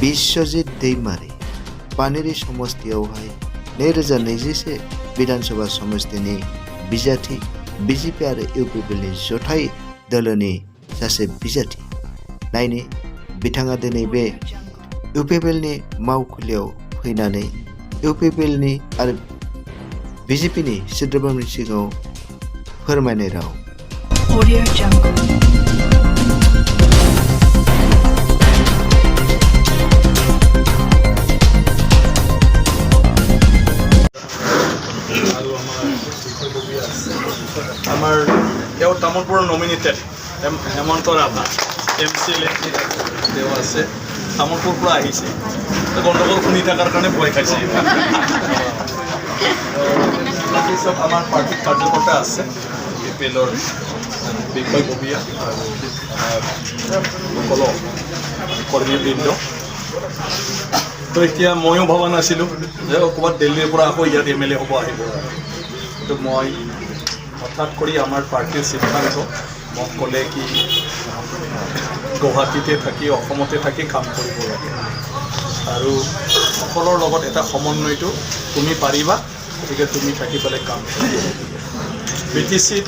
बिश्वजित दैमारी पानेरी समष्टियावहाय 2021 विधानसभा समष्टिनि बिजाथि बीजेपी आरो इउपिपिएलनि जथाय दोलोनि सासे बिजाथि नायनि बिथाङा दिनै बे इउपिपिएलनि मावखुलियाव फैनानै इउपिपिएलनि आरो बिजेपिनि सोद्रोमाफोरनि सिगाङाव फोरमायनाय राव Audio Jungle। আমার তেওঁ তামোলপুৰৰ নমিনেটেড হেমন্ত ৰাভা MCLA তেওঁ আছে তামোলপুৰৰ পৰা আহিছে গণ্ডগোল শুনি থকাৰ কাৰণে ভয় খাইছে বাকী চব আমাৰ পাৰ্টিৰ কাৰ্যকৰ্তা আছে ইউপিএলৰ বিষয়ববীয়া আৰু সকলো কৰ্মীবৃন্দ তো এতিয়া ময়ো ভবা নাছিলোঁ যে ক'ৰবাত দিল্লীৰ পৰা আকৌ ইয়াত MLA হ'ব আহিব কিন্তু মই হঠাৎ কৰি আমাৰ পাৰ্টিৰ সিদ্ধান্ত মোক ক'লে কি গুৱাহাটীতে থাকি অসমতে থাকি কাম কৰিব লাগে আৰু সকলৰ লগত এটা সমন্বয়টো তুমি পাৰিবা গতিকে তুমি থাকি পেলাই কাম কৰিব BTCত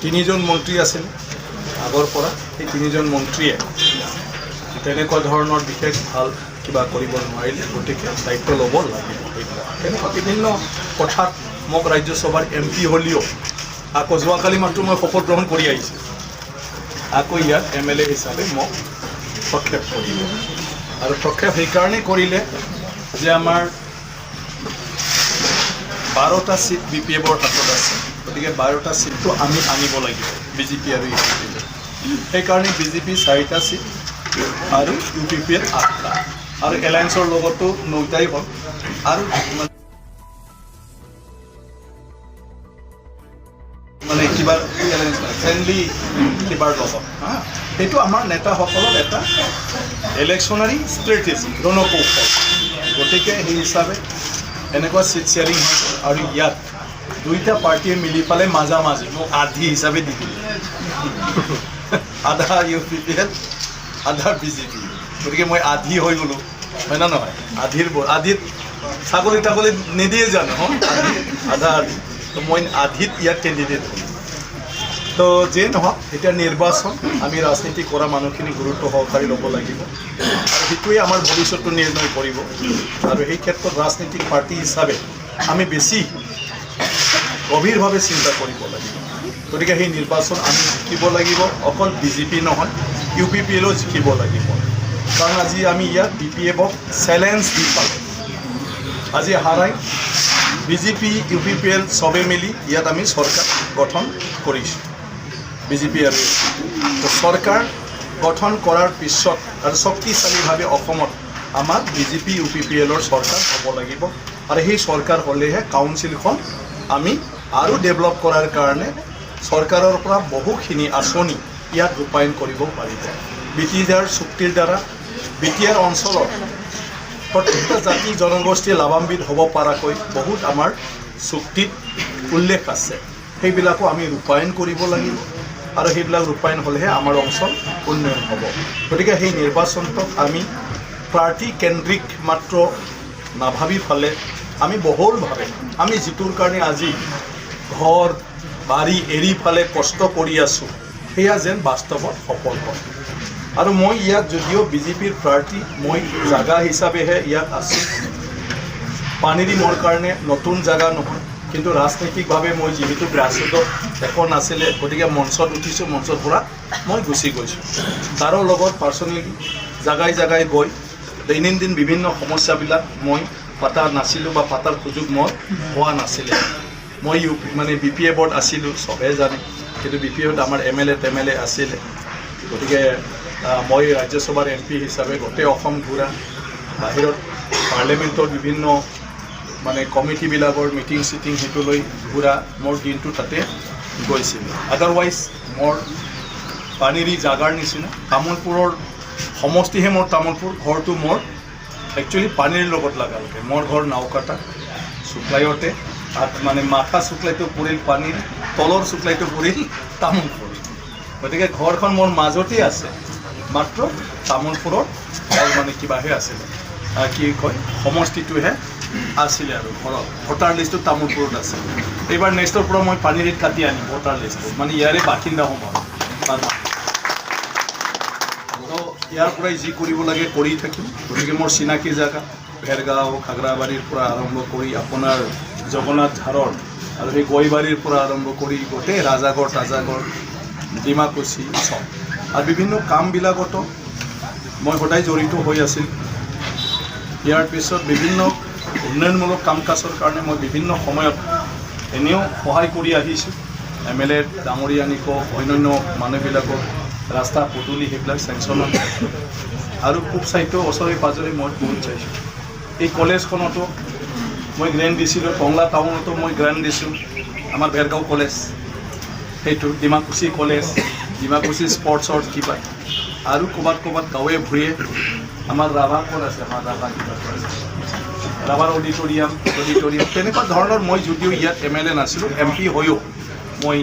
3জন মন্ত্ৰী আছিল আগৰ পৰা এই 3জন মন্ত্ৰীয়ে তেনেকুৱা ধৰণৰ বিশেষ ভাল কিবা কৰিব নোৱাৰিলে গতিকে দায়িত্ব ল'ব লাগিব তেনেকুৱা বিভিন্ন কথাত মোক ৰাজ্যসভাৰ MP হ'লেও আকৌ যোৱাকালি মাত্ৰ মই শপত গ্ৰহণ কৰি আহিছোঁ আকৌ ইয়াত MLA হিচাপে মোক প্ৰক্ষেপ কৰিব আৰু প্ৰক্ষেপ সেইকাৰণে কৰিলে যে আমাৰ 12টা সিট BPFৰ হাতত আছে গতিকে 12টা সিটটো আমি আনিব লাগিব BJP আৰু UPPL সেইকাৰণে BJP 4টা সিট আৰু UPPL 8টা আৰু এলায়েন্সৰ লগতো 9টাই হ'ল আৰু মানে কিবা ফ্ৰেণ্ডলি কিবাৰ লগত সেইটো আমাৰ নেতাসকলৰ এটা ইলেকশ্যনাৰী ষ্ট্ৰেটেজি ৰণকৌশল গতিকে সেই হিচাপে এনেকুৱা চিট শ্বেয়াৰিং হৈছে আৰু ইয়াত দুইটা পাৰ্টিয়ে মিলি পালে মাজে মোক আধি হিচাপে দি দিলে আধা UPPL আধা BJP গতিকে মই আধি হৈ গ'লোঁ হয় না নহয় আধিত ছাগলী তাগলী নিদিয়ে জানো আধা তো মই আধিত ইয়াত কেণ্ডিডেট হ'লোঁ তো যে নহওক এতিয়া নিৰ্বাচন আমি ৰাজনীতি কৰা মানুহখিনি গুৰুত্ব সহকাৰে ল'ব লাগিব আৰু সেইটোৱে আমাৰ ভৱিষ্যতটো নিৰ্ণয় কৰিব আৰু সেই ক্ষেত্ৰত ৰাজনীতিক পাৰ্টি হিচাপে আমি বেছি গভীৰভাৱে চিন্তা কৰিব লাগিব গতিকে সেই নিৰ্বাচন আমি জিকিব লাগিব অকল BJP নহয় UPPLও জিকিব লাগিব কাৰণ আজি আমি ইয়াত BPFক চেলেঞ্জ দি পালোঁ আজি হাৰাই BJP UPPL সবে মিলি ইয়াত আমি চৰকাৰ গঠন কৰিছোঁ BJP আৰু তো চৰকাৰ গঠন কৰাৰ পিছত আৰু শক্তিশালীভাৱে অসমত আমাৰ BJP UPPLৰ চৰকাৰ হ'ব লাগিব আৰু সেই চৰকাৰ হ'লেহে কাউন্সিলখন আমি আৰু ডেভেলপ কৰাৰ কাৰণে চৰকাৰৰ পৰা বহুখিনি আঁচনি ইয়াত ৰূপায়ণ কৰিব পাৰিব BTR চুক্তিৰ দ্বাৰা BTR অঞ্চলৰ প্ৰত্যেকটা জাতি জনগোষ্ঠীয়ে লাভান্বিত হ'ব পৰাকৈ বহুত আমাৰ চুক্তিত উল্লেখ আছে সেইবিলাকো আমি ৰূপায়ণ কৰিব লাগিব আৰু সেইবিলাক ৰূপায়ণ হ'লেহে আমাৰ অঞ্চল উন্নয়ন হ'ব গতিকে সেই নিৰ্বাচনটোক আমি পাৰ্টি কেন্দ্ৰিক মাত্ৰ নাভাবি ফালে আমি বহুলভাৱে আমি যিটোৰ কাৰণে আজি ঘৰ বাৰী এৰি ফালে কষ্ট কৰি আছোঁ সেয়া যেন বাস্তৱত সফল হয় আৰু মই ইয়াত যদিও BJPৰ প্ৰাৰ্থী মই জাগা হিচাপেহে ইয়াত আছোঁ পানেৰী মোৰ কাৰণে নতুন জাগা নহয় কিন্তু ৰাজনৈতিকভাৱে মই যিহেতু গ্ৰাছৰুটত এখন আছিলে গতিকে মঞ্চত উঠিছোঁ মঞ্চৰ পৰা মই গুচি গৈছোঁ তাৰো লগত পাৰ্চনেলি জাগাই গৈ দৈনন্দিন বিভিন্ন সমস্যাবিলাক মই পাতা নাছিলোঁ বা পাতাৰ সুযোগ মই হোৱা নাছিলে মই মানে BPFত আছিলোঁ চবেই জানে কিন্তু BPFত আমাৰ MLA আছিলে গতিকে মই ৰাজ্যসভাৰ MP হিচাপে গোটেই অসম ঘূৰা বাহিৰত পাৰ্লিমেণ্টৰ বিভিন্ন মানে কমিটিবিলাকৰ মিটিং চিটিং সেইটো লৈ ঘূৰা মোৰ দিনটো তাতে গৈছিল আদাৰৱাইজ মোৰ পানেৰী জাগাৰ নিচিনা তামোলপুৰৰ সমষ্টিহে মোৰ তামোলপুৰ ঘৰটো মোৰ একচুৱেলি পানেৰীৰ লগত লাগালকে মোৰ ঘৰ নাওকাটা শুক্লাইতে মানে মাথা শুক্লাইটো পৰিল পানীৰ তলৰ শুক্লাইটো পৰিল তামোলপুৰ গতিকে ঘৰখন মোৰ মাজতেই আছে মাত্ৰ তামোলপুৰৰ মানে কিবাহে আছিলে কি কয় সমষ্টিটোহে আছিলে আৰু ঘৰত ভোটাৰ লিষ্টটো তামোলপুৰত আছে এইবাৰ নেক্সটৰ পৰা মই পানীৰেত কাটি আনিম ভোটাৰ লিষ্টটো মানে ইয়াৰে বাসিন্দা হ'ম আৰু তো ইয়াৰ পৰাই যি কৰিব লাগে কৰি থাকিম গতিকে মোৰ চিনাকি জেগা ভেৰগাঁও খাগৰাবাৰীৰ পৰা আৰম্ভ কৰি আপোনাৰ জগন্নাথ ঝাৰৰ আৰু সেই গৈবাৰীৰ পৰা আৰম্ভ কৰি গোটেই ৰাজাগড় ডিমাকুচি চব আৰু বিভিন্ন কামবিলাকতো মই সদায় জড়িত হৈ আছিল ইয়াৰ পিছত বিভিন্ন উন্নয়নমূলক কাম কাজৰ কাৰণে মই বিভিন্ন সময়ত এনেও সহায় কৰি আহিছোঁ MLA ডাঙৰীয়ানীক অন্যান্য মানুহবিলাকক ৰাস্তা পদূলি সেইবিলাক চেংচনত আৰু খুব চাইটো ওচৰে পাঁজৰে মই বহুত চাইছোঁ এই কলেজখনতো মই গ্ৰেণ্ট দিছিলোঁ টংলা টাউনতো মই গ্ৰেণ্ট দিছোঁ আমাৰ ভেৰগাঁও কলেজ সেইটো ডিমাকুচি কলেজ ডিমাকুচি স্পৰ্টছৰ কিবা আৰু ক'ৰবাত গাঁৱে ভূঞে আমাৰ ৰাভা ক'ত আছে আমাৰ ৰাভা কিবা ৰাভাৰ অডিটৰিয়াম তেনেকুৱা ধৰণৰ মই যদিও ইয়াত MLA নাছিলোঁ MP হৈও মই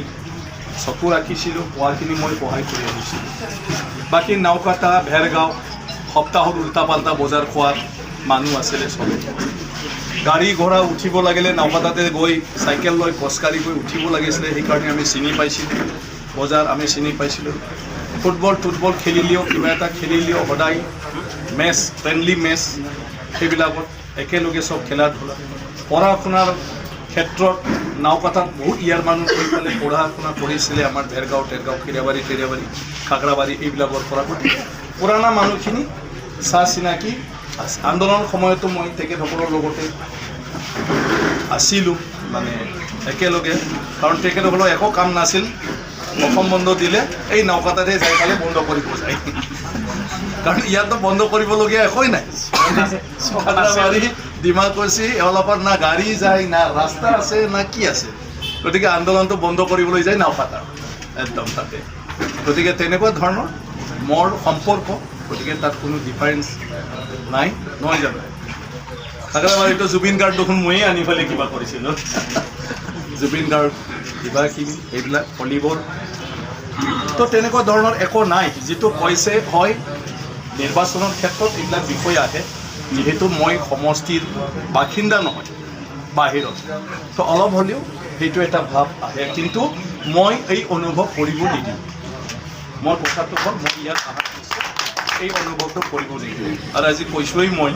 চকু ৰাখিছিলোঁ পোৱাখিনি মই সহায় কৰি আহিছিলোঁ বাকী নাওকাটা ভেৰগাঁও সপ্তাহত উল্টা পাল্টা বজাৰ খোৱাৰ মানুহ আছিলে চবে গাড়ী ঘোঁৰা উঠিব লাগিলে নাওকাটাতে গৈ চাইকেল লৈ খোজকাঢ়ি গৈ উঠিব লাগিছিলে সেইকাৰণে আমি চিনি পাইছিলোঁ বজাৰ আমি চিনি পাইছিলোঁ ফুটবল খেলিলেও কিবা এটা খেলিলেও সদায় মেচ ফ্ৰেণ্ডলি মেচ সেইবিলাকত একেলগে চব খেলা ধূলা পঢ়া শুনাৰ ক্ষেত্ৰত নাওকাটাত বহুত ইয়াৰ মানুহ গৈ পেলাই পঢ়া শুনা কৰিছিলে আমাৰ ভেৰগাঁও টেৰগাঁও খিৰাবাৰী খাগৰাবাৰী এইবিলাকৰ পৰা পুৰণা মানুহখিনি চা চিনাকি আন্দোলনৰ সময়তো মই তেখেতসকলৰ লগতে আছিলোঁ মানে একেলগে কাৰণ তেখেতসকলৰ একো কাম নাছিল অসম বন্ধ দিলে এই নাওকাটাতে যাই পেলাই বন্ধ কৰিব যায় কাৰণ ইয়াতো বন্ধ কৰিবলগীয়া একোই নাই খাগৰাবাৰী ডিমাকুচি অলপত না গাড়ী যায় না ৰাস্তা আছে না কি আছে গতিকে আন্দোলনটো বন্ধ কৰিবলৈ যায় নাওকাটা একদম তাতে গতিকে তেনেকুৱা ধৰণৰ মোৰ সম্পৰ্ক গতিকে তাত কোনো ডিফাৰেঞ্চ নাই নহয় জানো খাগৰাবাৰীতো জুবিন গাৰ্ড দেখোন ময়ে আনি পেলাই কিবা কৰিছিলোঁ জুবিন গাৰ্ড কিবা কিবি এইবিলাক ভলীবল তো তেনেকুৱা ধৰণৰ একো নাই যিটো কৈছে হয় নিৰ্বাচনৰ ক্ষেত্ৰত এইবিলাক বিষয় আহে যিহেতু মই সমষ্টিৰ বাসিন্দা নহয় বাহিৰত তো অলপ হ'লেও সেইটো এটা ভাৱ আহে কিন্তু মই এই অনুভৱ কৰিব নিদিওঁ মোৰ কথাটো হ'ল মই ইয়াত অহাৰ পিছত এই অনুভৱটো কৰিব নিদিওঁ আৰু আজি কৈছোঁৱেই মই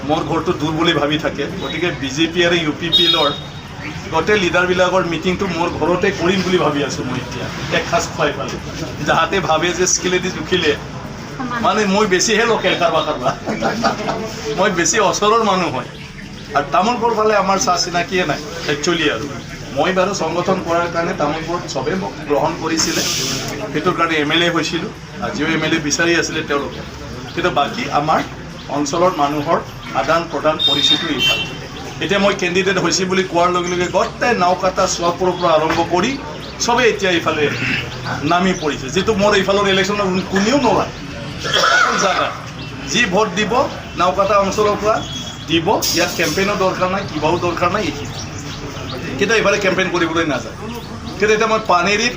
মোৰ ঘৰটো দূৰ বুলি ভাবি থাকে গতিকে BJP আৰু UPPLৰ গোটেই লিডাৰবিলাকৰ মিটিংটো মোৰ ঘৰতে কৰিম বুলি ভাবি আছোঁ মই এতিয়া এসাঁজ খুৱাই পালে যাহাতে ভাবে যে স্কিলেদি জুখিলে মানে মই বেছিহে লোকেল কাৰোবাৰ মই বেছি ওচৰৰ মানুহ হয় আৰু তামোলপুৰ ফালে আমাৰ চা চিনাকিয়ে নাই একচুৱেলি আৰু মই বাৰু সংগঠন কৰাৰ কাৰণে তামোলপুৰত চবেই মোক গ্ৰহণ কৰিছিলে সেইটোৰ কাৰণে MLA হৈছিলোঁ আজিও MLA বিচাৰি আছিলে তেওঁলোকে কিন্তু বাকী আমাৰ অঞ্চলৰ মানুহৰ আদান প্ৰদান পৰিস্থিতি এইফালে এতিয়া মই কেণ্ডিডেট হৈছোঁ বুলি কোৱাৰ লগে লগে গোটেই নাওকাটা চোৱাপুৰৰ পৰা আৰম্ভ কৰি চবেই এতিয়া এইফালে নামি পৰিছে যিটো মোৰ এইফালৰ ইলেকশ্যনত কোনেও নোলায় জাগা যি ভোট দিব নাওকাটা অঞ্চলৰ পৰা দিব ইয়াত কেম্পেইনৰ দৰকাৰ নাই কিবাও দৰকাৰ নাই এইখিনি কিন্তু এইফালে কেম্পেইন কৰিবলৈ নাযায় কিন্তু এতিয়া মই পানেৰীত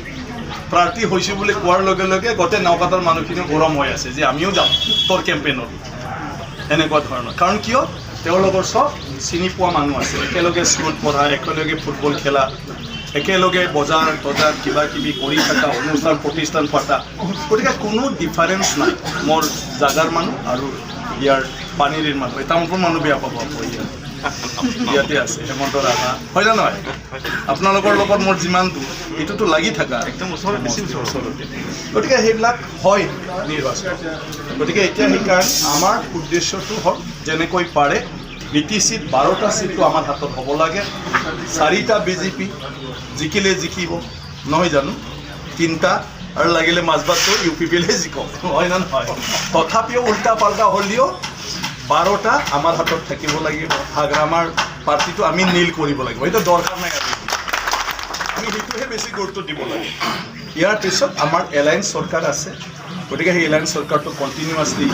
প্ৰাৰ্থী হৈছোঁ বুলি কোৱাৰ লগে লগে গোটেই নাওকাটাৰ মানুহখিনিও গৰম হৈ আছে যে আমিও যাম তোৰ কেম্পেইনত এনেকুৱা ধৰণৰ কাৰণ কিয় তেওঁলোকৰ চব চিনি পোৱা মানুহ আছে একেলগে স্কুলত পঢ়া একেলগে ফুটবল খেলা একেলগে বজাৰ তজাৰ কিবা কিবি কৰি থকা অনুষ্ঠান প্ৰতিষ্ঠান পতা গতিকে কোনো ডিফাৰেঞ্চ নাই মোৰ জাগাৰ মানুহ আৰু ইয়াৰ পানীৰীৰ মানুহ তামোলপুৰ মানুহ বেয়া পাব ইয়াতে আছে হেমন্ত ৰাভা হয় না নহয় আপোনালোকৰ লগত মোৰ যিমান দূৰ এইটোতো লাগি থকা একদম ওচৰত বেছি ওচৰতে গতিকে সেইবিলাক হয় নিৰ্বাচন গতিকে এতিয়া সেইকাৰণে আমাৰ উদ্দেশ্যটো হ'ল যেনেকৈ পাৰে BTCত 12টা চিটটো আমাৰ হাতত হ'ব লাগে 4টা BJP জিকিলে জিকিব নহয় জানো 3টা আৰু লাগিলে মাজবাটটো UPPLে জিকক হয় না নহয় তথাপিও উল্টা পাল্টা হ'লেও 12টা আমাৰ হাতত থাকিব লাগিব আমাৰ পাৰ্টিটো আমি নীল কৰিব লাগিব এইটো দৰকাৰ নাই আৰু আমি সেইটোহে বেছি গুৰুত্ব দিব লাগে ইয়াৰ পিছত আমাৰ এলায়েন্স চৰকাৰ আছে গতিকে সেই এলায়েন্স চৰকাৰটো কণ্টিনিউৱাছলি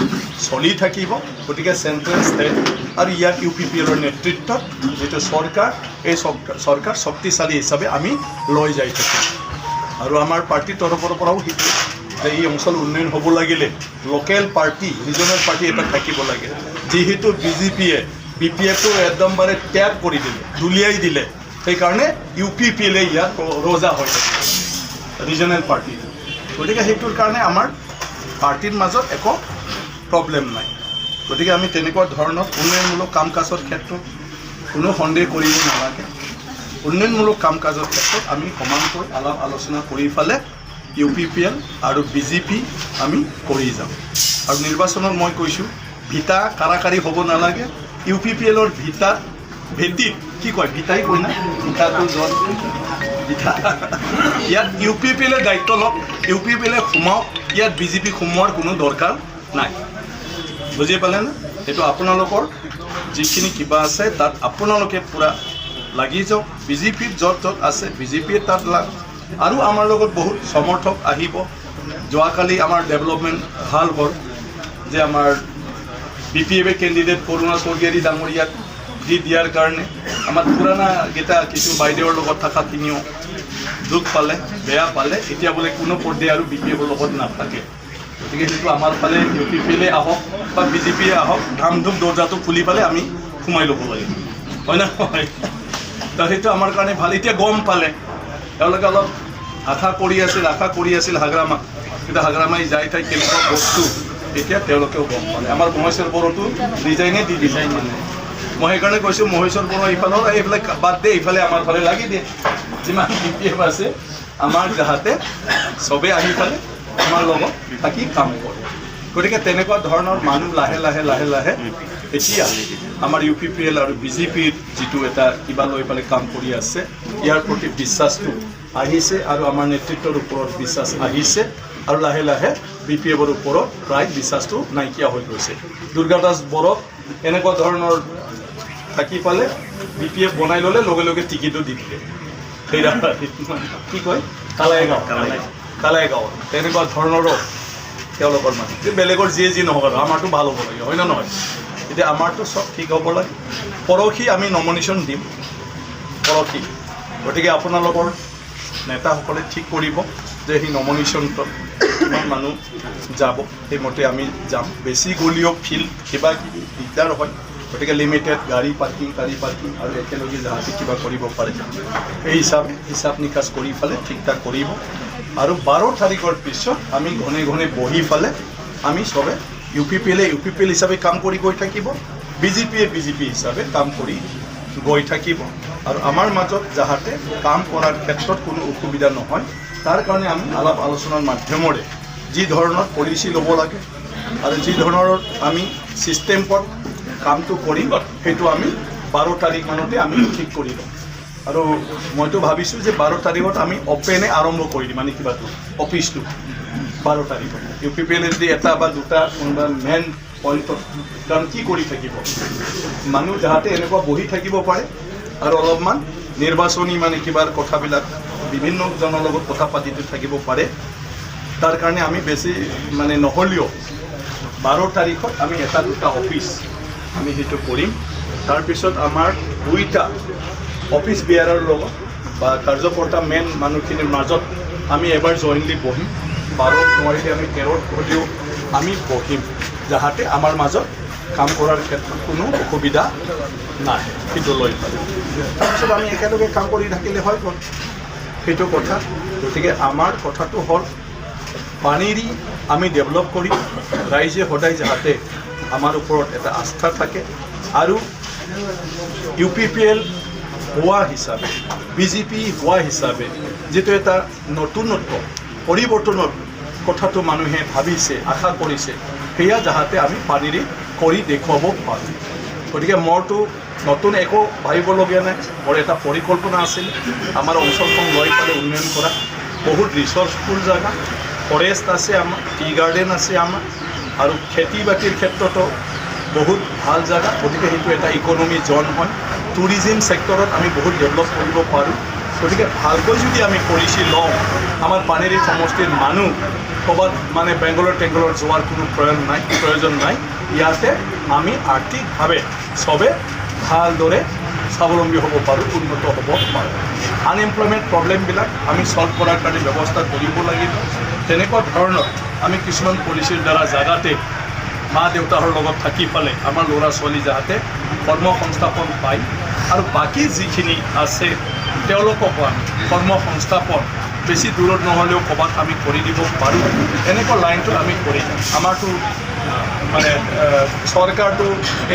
চলি থাকিব গতিকে চেণ্ট্ৰেল ষ্টেট আৰু ইয়াৰ UPPLৰ নেতৃত্বত যিটো চৰকাৰ এই চৰকাৰ শক্তিশালী হিচাপে আমি লৈ যাই থাকিম আৰু আমাৰ পাৰ্টিৰ তৰফৰ পৰাও সেইটো যে এই অঞ্চল উন্নয়ন হ'ব লাগিলে লোকেল পাৰ্টি ৰিজনেল পাৰ্টি এটা থাকিব লাগে যিহেতু বিজেপিয়ে BPF-টো একদমবাৰে ত্যাগ কৰি দিলে দুলিয়াই দিলে সেইকাৰণে UPPL ইয়াত ৰজা হৈ থাকিলে ৰিজনেল পাৰ্টি গতিকে সেইটোৰ কাৰণে আমাৰ পাৰ্টিৰ মাজত একো প্ৰব্লেম নাই গতিকে আমি তেনেকুৱা ধৰণৰ উন্নয়নমূলক কাম কাজৰ ক্ষেত্ৰত কোনো সন্দেহ কৰিব নালাগে উন্নয়নমূলক কাম কাজৰ ক্ষেত্ৰত আমি সমানকৈ আলাপ আলোচনা কৰি ফালে UPPL আৰু BJP আমি কৰি যাম আৰু নিৰ্বাচনত মই কৈছোঁ ভিতা কাৰাকাৰী হ'ব নালাগে UPPL-ৰ ভেটিত কি কয় ভিতাই কয় না ভিতাটো য'ত ভিতা ইয়াত UPPL-এ দায়িত্ব লওক UPPL-এ সোমাওক ইয়াত BJP সোমোৱাৰ কোনো দৰকাৰ নাই বুজি পালে না সেইটো আপোনালোকৰ যিখিনি কিবা আছে তাত আপোনালোকে পূৰা লাগি যাওক BJP-ত য'ত আছে BJP-য়ে তাত লাগ আৰু আমাৰ লগত বহুত সমৰ্থক আহিব যোৱাকালি আমাৰ ডেভেলপমেণ্ট ভাল হ'ল যে আমাৰ BPF কেণ্ডিডেট কৰুণা স্বৰ্গীয়াৰী ডাঙৰীয়াক দি দিয়াৰ কাৰণে আমাৰ পুৰণা গীতা কিছু বাইদেউৰ লগত থকাখিনিও দুখ পালে বেয়া পালে এতিয়া বোলে কোনো পৰ্যায় আৰু BPF-ৰ লগত নাথাকে গতিকে সেইটো আমাৰ ফালে UPPL-এ আহক বা BJP-য়ে আহক ধামধুম দৰ্জাটো খুলি পালে আমি সোমাই ল'ব লাগে হয় না তো সেইটো আমাৰ কাৰণে ভাল এতিয়া গম পালে তেওঁলোকে অলপ আশা কৰি আছিল হাগ্ৰামাক কিন্তু হাগ্ৰামাই যাই ঠাই কেনেকুৱা বস্তু এতিয়া তেওঁলোকেও গম পালে আমাৰ মহেশ্বৰ বড়োটো ডিজাইনে দি ডিজাইন মানে মই সেইকাৰণে কৈছোঁ মহেশ্বৰ বড়ো এইফালৰ এইফালে বাদ দে এইফালে আমাৰ ফালে লাগি দিয়ে যিমান BPF আছে আমাৰ যাহাতে চবেই আহি ফালে আমাৰ লগত থাকি কাম কৰে গতিকে তেনেকুৱা ধৰণৰ মানুহ লাহে লাহে এতিয়া আমাৰ UPPL আৰু BJP-ৰ যিটো এটা কিবা লৈ পেলাই কাম কৰি আছে ইয়াৰ প্ৰতি বিশ্বাসটো আহিছে আৰু আমাৰ নেতৃত্বৰ ওপৰত বিশ্বাস আহিছে আৰু লাহে BPF-ৰ ওপৰত প্ৰায় বিশ্বাসটো নাইকিয়া হৈ গৈছে দুৰ্গা দাস বড়োক এনেকুৱা ধৰণৰ থাকি পালে BPF বনাই ল'লে লগে লগে টিকেটো দি দিলে সেইটা কি কয় কালাইগাঁও তেনেকুৱা ধৰণৰো তেওঁলোকৰ মানে বেলেগৰ যি নহওক আৰু আমাৰতো ভাল হ'ব লাগে হয় না নহয় এতিয়া আমাৰতো চব ঠিক হ'ব লাগে পৰহি আমি নমিনেশ্যন দিম পৰহি গতিকে আপোনালোকৰ নেতাসকলে ঠিক কৰিব যে সেই নমিনেশ্যনটো কিমান মানুহ যাব সেইমতে আমি যাম বেছি গলিও ফিল্ড কিবা কিবি দিগদাৰ হয় গতিকে লিমিটেড গাড়ী পাৰ্কিং আৰু একেলগে যাহাতে কিবা কৰিব পাৰে এই হিচাপ নিকাচ কৰি ফালে ঠিক ঠাক কৰিব আৰু 12 তাৰিখৰ পিছত আমি ঘনে বহি ফালে আমি চবে UPPL হিচাপে কাম কৰি গৈ থাকিব BJP-য়ে BJP হিচাপে কাম কৰি গৈ থাকিব আৰু আমাৰ মাজত যাহাতে কাম কৰাৰ ক্ষেত্ৰত কোনো অসুবিধা নহয় তাৰ কাৰণে আমি আলাপ আলোচনাৰ মাধ্যমেৰে যি ধৰণৰ পলিচি ল'ব লাগে আৰু যি ধৰণৰ আমি ছিষ্টেমত কামটো কৰিম সেইটো আমি 12 তাৰিখ মানতে আমি ঠিক কৰি ল'ম আৰু মইতো ভাবিছোঁ যে 12 তাৰিখত আমি অপেনে আৰম্ভ কৰি দিম মানে কিবাটো অফিচটো 12 তাৰিখত UPPL-এ যদি এটা বা দুটা কোনোবা মেইন পইণ্টত কাৰণ কি কৰি থাকিব মানুহ যাহাতে এনেকুৱা বহি থাকিব পাৰে আৰু অলপমান নিৰ্বাচনী মানে কিবাৰ কথাবিলাক বিভিন্নজনৰ লগত কথা পাতি থাকিব পাৰে তাৰ কাৰণে আমি বেছি মানে নহ'লেও 12 তাৰিখত আমি এটা দুটা অফিচ আমি সেইটো কৰিম তাৰপিছত আমাৰ দুইটা অফিচ বিয়াৰৰ লগত বা কাৰ্যকৰ্তা মেইন মানুহখিনিৰ মাজত আমি এবাৰ জইনলি বহিম 12 নোৱাৰিলে আমি 13 হ'লেও আমি বহিম যাহাতে আমাৰ মাজত কাম কৰাৰ ক্ষেত্ৰত কোনো অসুবিধা নাহে সেইটো লৈ পালে তাৰপিছত আমি একেলগে কাম কৰি থাকিলে হয় গ'ল সেইটো কথা গতিকে আমাৰ কথাটো হ'ল পানীৰি আমি ডেভেলপ কৰি ৰাইজে সদায় যাহাতে আমাৰ ওপৰত এটা আস্থা থাকে আৰু UPPL হোৱা হিচাপে BJP হোৱা হিচাপে যিটো এটা নতুনত্ব পৰিৱৰ্তনৰ কথাটো মানুহে ভাবিছে আশা কৰিছে সেয়া যাহাতে আমি পানীৰি কৰি দেখুৱাব পাৰোঁ গতিকে মোৰতো নতুন একো ভাবিবলগীয়া নাই মোৰ এটা পৰিকল্পনা আছিল আমাৰ অঞ্চলখন লৈ পেলাই উন্নয়ন কৰা বহুত ৰিচৰ্চফুল জেগা ফৰেষ্ট আছে আমাৰ টি গাৰ্ডেন আছে আমাৰ আৰু খেতি বাতিৰ ক্ষেত্ৰতো বহুত ভাল জেগা গতিকে সেইটো এটা ইকনমি জ'ন হয় টুৰিজিম ছেক্টৰত আমি বহুত ডেভেলপ কৰিব পাৰোঁ গতিকে ভালকৈ যদি আমি পলিচি লওঁ আমাৰ পানেৰী সমষ্টিৰ মানুহ ক'ৰবাত মানে বেংগলৰ যোৱাৰ কোনো প্ৰয়োজন নাই ইয়াতে আমি আৰ্থিকভাৱে চবে ভালদৰে স্বাৱলম্বী হ'ব পাৰোঁ উন্নত হ'ব পাৰোঁ আনএমপ্লয়মেণ্ট প্ৰব্লেমবিলাক আমি ছল্ভ কৰাৰ কাৰণে ব্যৱস্থা কৰিব লাগিব। তেনেকুৱা ধৰণৰ আমি কিছুমান পলিচিৰ দ্বাৰা জাগাতে মা দেউতাৰ লগত থাকি পালে আমাৰ ল'ৰা ছোৱালী যাতে কৰ্ম সংস্থাপন পায় আৰু বাকী যিখিনি আছে তেওঁলোককো আমি কৰ্ম সংস্থাপন বেছি দূৰত নহ'লেও ক'ৰবাত আমি কৰি দিব পাৰোঁ। এনেকুৱা লাইনটো আমি কৰি যাম। আমাৰতো মানে চৰকাৰটো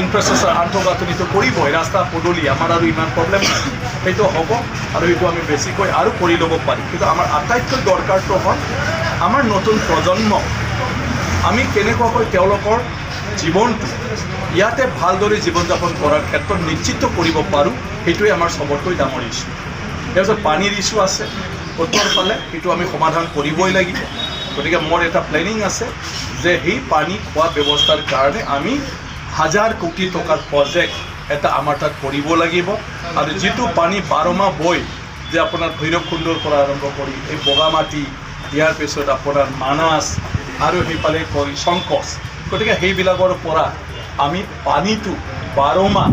ইনফ্ৰাষ্ট্ৰাকচাৰ আন্তঃগাঁথনিটো কৰিবই, ৰাস্তা পদূলি আমাৰ আৰু ইমান প্ৰব্লেম নাই, সেইটো হ'ব আৰু সেইটো আমি বেছিকৈ আৰু কৰি ল'ব পাৰিম। কিন্তু আমাৰ আটাইতকৈ দৰকাৰটো হ'ল আমাৰ নতুন প্ৰজন্মক আমি কেনেকুৱাকৈ তেওঁলোকৰ জীৱনটো ইয়াতে ভালদৰে জীৱন যাপন কৰাৰ ক্ষেত্ৰত নিশ্চিত কৰিব পাৰোঁ, সেইটোৱে আমাৰ চবতকৈ ডাঙৰ ইছ্যু। তাৰপিছত পানীৰ ইছ্যু আছে উত্তৰ ফালে, সেইটো আমি সমাধান কৰিবই লাগিব। গতিকে মোৰ এটা প্লেনিং আছে যে সেই পানী খোৱা ব্যৱস্থাৰ কাৰণে আমি 1000 কোটি টকাৰ প্ৰজেক্ট এটা আমাৰ তাত কৰিব লাগিব। আৰু যিটো পানী 12 মাহ বৈ যে আপোনাৰ ভৈৰৱকুণ্ডৰ পৰা আৰম্ভ কৰি এই বগামাটি, ইয়াৰ পিছত আপোনাৰ মানাছ আৰু সেইফালে কয় শংকচ, গতিকে সেইবিলাকৰ পৰা আমি পানীটো 12 মাহ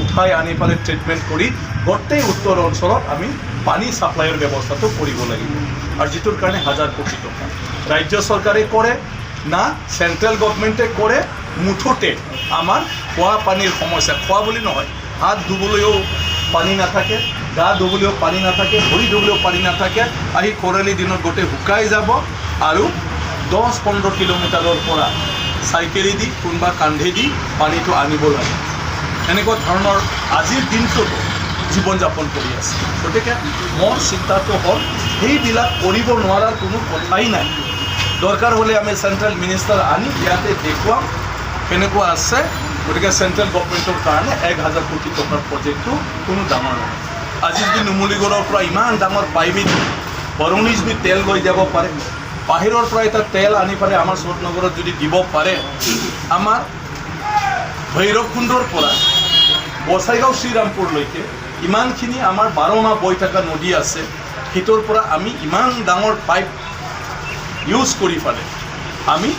উঠাই আনি পেলাই ট্ৰিটমেণ্ট কৰি গোটেই উত্তৰ অঞ্চলত আমি পানী ছাপ্লাইৰ ব্যৱস্থাটো কৰিব লাগিব। আৰু যিটোৰ কাৰণে 1000 কোটি টকা ৰাজ্য চৰকাৰে কৰে না চেণ্ট্ৰেল গভৰ্ণমেণ্টে কৰে, মুঠতে আমাৰ খোৱা পানীৰ সমস্যা, খোৱা বুলি নহয়, হাত ধুবলৈও পানী নাথাকে, গা ধুবলৈও পানী নাথাকে, ভৰি ধুবলৈও পানী নাথাকে, আহি খৰালি দিনত গোটেই শুকাই যাব আৰু 10-15 কিলোমিটাৰৰ পৰা চাইকেলেদি কোনোবা কান্ধেদি পানীটো আনিব লাগে। এনেকুৱা ধৰণৰ আজিৰ দিনটোতো জীৱন যাপন কৰি আছে। গতিকে মোৰ চিন্তাটো হ'ল সেইবিলাক কৰিব নোৱাৰাৰ কোনো কথাই নাই। দৰকাৰ হ'লে আমি চেণ্ট্ৰেল মিনিষ্টাৰ আনি ইয়াতে দেখুৱাম কেনেকুৱা আছে। গতিকে চেণ্ট্ৰেল গভৰ্ণমেণ্টৰ কাৰণে 1000 কোটি টকাৰ প্ৰজেক্টটো কোনো ডাঙৰ নহয়। আজি যদি নুমলীগড়ৰ পৰা ইমান ডাঙৰ পাইপে বৰঙণি যদি তেল লৈ যাব পাৰে, বাহিৰৰ পৰা এটা তেল আনি পেলাই আমাৰ চহৰনগৰত যদি দিব পাৰে, আমাৰ ভৈৰৱকুণ্ডৰ পৰা বচাইগাঁও শ্ৰীৰামপুৰলৈকে ইমানখিনি আমাৰ 12 মাহ বৈ থকা নদী আছে, সেইটোৰ পৰা আমি ইমান ডাঙৰ পাইপ ইউজ কৰি পেলাই আমি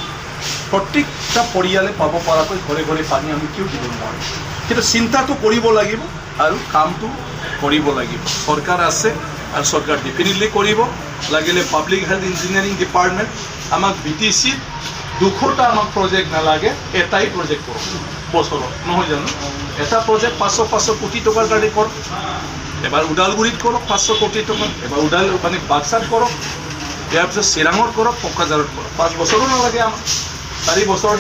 প্ৰত্যেকটা পৰিয়ালে পাব পৰাকৈ ঘৰে ঘৰে পানী আমি কিয় দিব নোৱাৰোঁ? কিন্তু চিন্তাটো কৰিব লাগিব আৰু কামটো কৰিব লাগিব। চৰকাৰ আছে আৰু চৰকাৰ ডেফিনেটলি কৰিব লাগিলে। পাব্লিক হেল্থ ইঞ্জিনিয়াৰিং ডিপাৰ্টমেণ্ট আমাক BTCত 200টা আমাক প্ৰজেক্ট নালাগে, এটাই প্ৰজেক্ট কৰক বছৰত, নহয় জানো? এটা প্ৰজেক্ট 500 কোটি টকাৰ কাৰণে কৰক। এবাৰ ওদালগুৰিত কৰক 500 কোটি টকা, এবাৰ মানে বাক্সাত কৰক, ইয়াৰ পিছত চিৰাঙত কৰক, কোকৰাঝাৰত কৰক। 5 বছৰো নালাগে, আমাক 4 বছৰ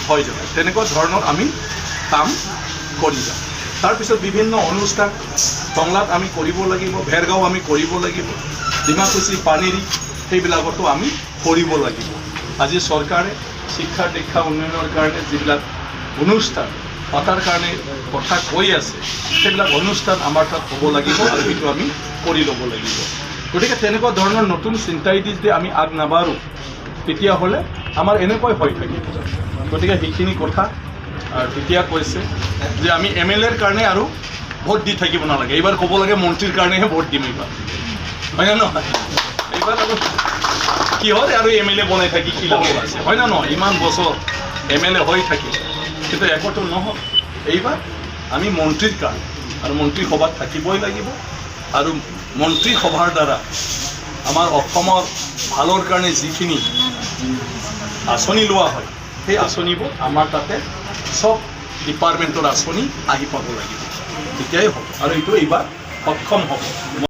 হৈ যাব। তেনেকুৱা ধৰণৰ আমি কাম কৰি যাম। তাৰপিছত বিভিন্ন অনুষ্ঠান টংলাত আমি কৰিব লাগিব, ভেৰগাঁও আমি কৰিব লাগিব, ডিমাকুচি, পানেৰী সেইবিলাকতো আমি কৰিব লাগিব। আজি চৰকাৰে শিক্ষা দীক্ষা উন্নয়নৰ কাৰণে যিবিলাক অনুষ্ঠান পতাৰ কাৰণে কথা কৈ আছে, সেইবিলাক অনুষ্ঠান আমাৰ তাত হ'ব লাগিব আৰু সেইটো আমি কৰি ল'ব লাগিব। গতিকে তেনেকুৱা ধৰণৰ নতুন চিন্তাই দি যদি আমি আগ নাবাঢ়োঁ, তেতিয়াহ'লে আমাৰ এনেকুৱাই হৈ থাকিব। গতিকে সেইখিনি কথা আৰু তেতিয়া কৈছে যে আমি MLAৰ কাৰণে আৰু ভোট দি থাকিব নালাগে, এইবাৰ ক'ব লাগে মন্ত্ৰীৰ কাৰণেহে ভোট দিম এইবাৰ, হয় না নহয়? এইবাৰ আৰু কি হ'ল আৰু MLA বনাই থাকি কি লাভ আছে, হয় না নহয়? ইমান বছৰ MLA হৈ থাকিল কিন্তু একোটো নহ'ল। এইবাৰ আমি মন্ত্ৰীৰ কাৰণে আৰু মন্ত্ৰীসভাত থাকিবই লাগিব আৰু মন্ত্ৰীসভাৰ দ্বাৰা আমাৰ অসমৰ ভালৰ কাৰণে যিখিনি আঁচনি লোৱা হয়, সেই আঁচনিবোৰ আমাৰ তাতে সব ডিপাৰ্টমেণ্টৰ আঁচনি আহি পাব লাগিব, তেতিয়াই হ'ব আৰু এইটো এইবাৰ সক্ষম হ'ব।